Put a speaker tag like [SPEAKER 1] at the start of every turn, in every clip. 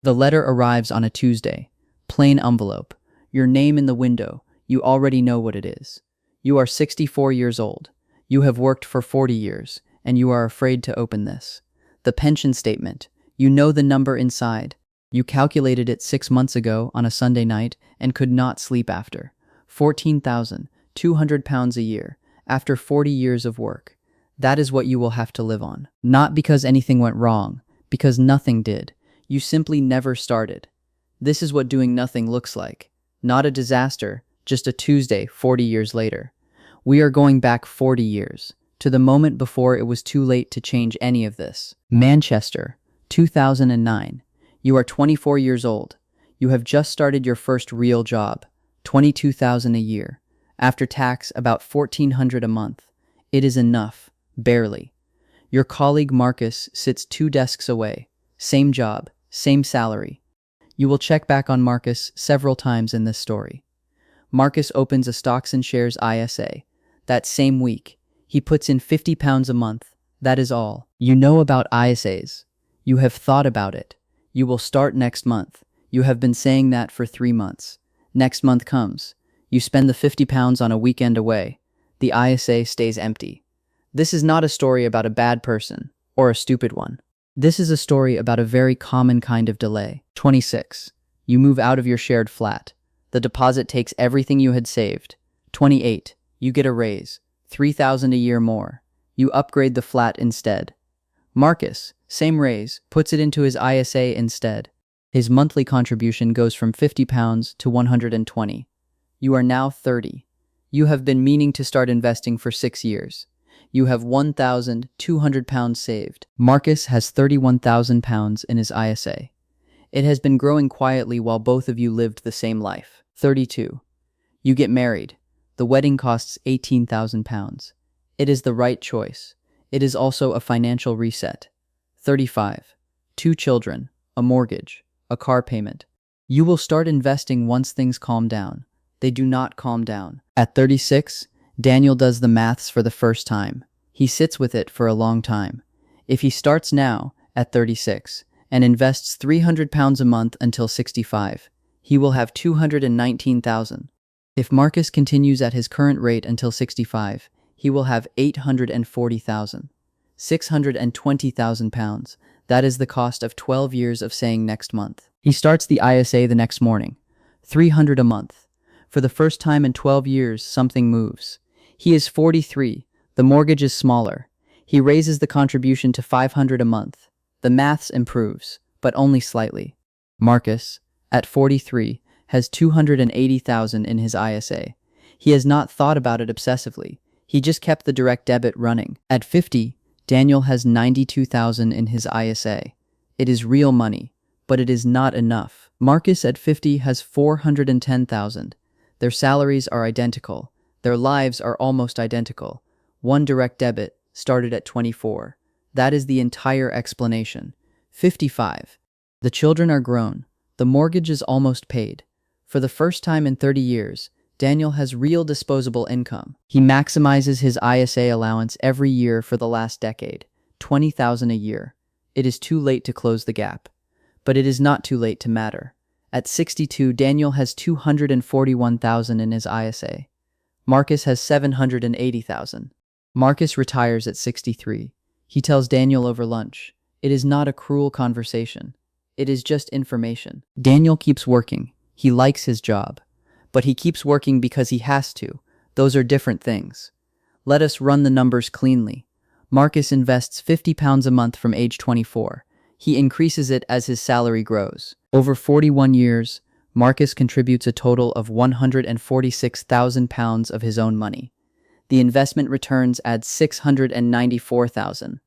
[SPEAKER 1] The letter arrives on a Tuesday. Plain envelope. Your name in the window. You already know what it is. You are 64 years old. You have worked for 40 years, and you are afraid to open this. The pension statement. You know the number inside. You calculated it 6 months ago on a Sunday night and could not sleep after. £14,200 a year, after 40 years of work. That is what you will have to live on. Not because anything went wrong, because nothing did. You simply never started. This is what doing nothing looks like. Not a disaster, just a Tuesday 40 years later. We are going back 40 years, to the moment before it was too late to change any of this. Manchester, 2009. You are 24 years old. You have just started your first real job, $22,000 a year. After tax, about $1,400 a month. It is enough, barely. Your colleague Marcus sits 2 desks away. Same job, same salary. You will check back on Marcus several times in this story. Marcus opens a stocks and shares ISA. That same week, he puts in £50 a month. That is all. You know about ISAs. You have thought about it. You will start next month. You have been saying that for 3 months. Next month comes. You spend the £50 on a weekend away. The ISA stays empty. This is not a story about a bad person, or a stupid one. This is a story about a very common kind of delay. 26. You move out of your shared flat. The deposit takes everything you had saved. 28. You get a raise. $3,000 a year more. You upgrade the flat instead. Marcus, same raise, puts it into his ISA instead. His monthly contribution goes from £50 to $120. You are now 30. You have been meaning to start investing for 6 years. You have £1,200 saved. Marcus has £31,000 in his ISA. It has been growing quietly while both of you lived the same life. 32. You get married. The wedding costs £18,000. It is the right choice. It is also a financial reset. 35. 2 children, a mortgage, a car payment. You will start investing once things calm down. They do not calm down. At 36, Daniel does the maths for the first time. He sits with it for a long time. If he starts now, at 36, and invests £300 a month until 65, he will have $219,000. If Marcus continues at his current rate until 65, he will have $840,000. £620,000. That is the cost of 12 years of saying next month. He starts the ISA the next morning. $300 a month. For the first time in 12 years, something moves. He is 43. The mortgage is smaller. He raises the contribution to $500 a month. The maths improves, but only slightly. Marcus, at 43, has $280,000 in his ISA. He has not thought about it obsessively. He just kept the direct debit running. At 50, Daniel has $92,000 in his ISA. It is real money, but it is not enough. Marcus at 50 has $410,000. Their salaries are identical. Their lives are almost identical. One direct debit started at 24. That is the entire explanation. 55. The children are grown. The mortgage is almost paid. For the first time in 30 years, Daniel has real disposable income. He maximizes his ISA allowance every year for the last decade, $20,000 a year. It is too late to close the gap. But it is not too late to matter. At 62, Daniel has $241,000 in his ISA. Marcus has $780,000. Marcus retires at 63. He tells Daniel over lunch, "It is not a cruel conversation. It is just information." Daniel keeps working. He likes his job. But he keeps working because he has to. Those are different things. Let us run the numbers cleanly. Marcus invests £50 a month from age 24. He increases it as his salary grows. Over 41 years, Marcus contributes a total of £146,000 of his own money. The investment returns add $694,000.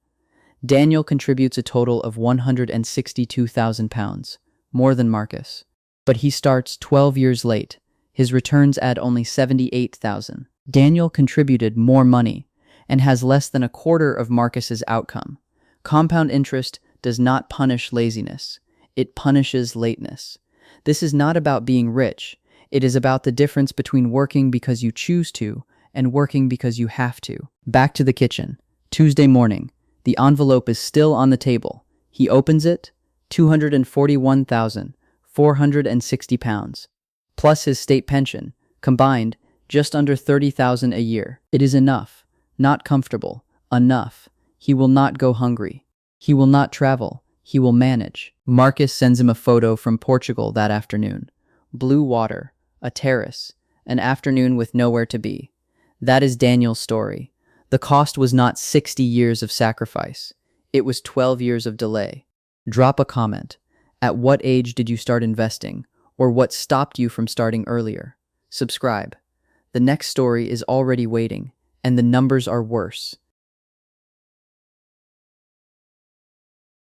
[SPEAKER 1] Daniel contributes a total of £162,000, more than Marcus. But he starts 12 years late. His returns add only $78,000. Daniel contributed more money and has less than a quarter of Marcus's outcome. Compound interest does not punish laziness. It punishes lateness. This is not about being rich. It is about the difference between working because you choose to and working because you have to. Back to the kitchen. Tuesday morning. The envelope is still on the table. He opens it. £241,460, plus his state pension, combined, just under $30,000 a year. It is enough, not comfortable, enough. He will not go hungry. He will not travel. He will manage. Marcus sends him a photo from Portugal that afternoon. Blue water, a terrace, an afternoon with nowhere to be. That is Daniel's story. The cost was not 60 years of sacrifice. It was 12 years of delay. Drop a comment. At what age did you start investing? Or what stopped you from starting earlier? Subscribe. The next story is already waiting, and the numbers are worse.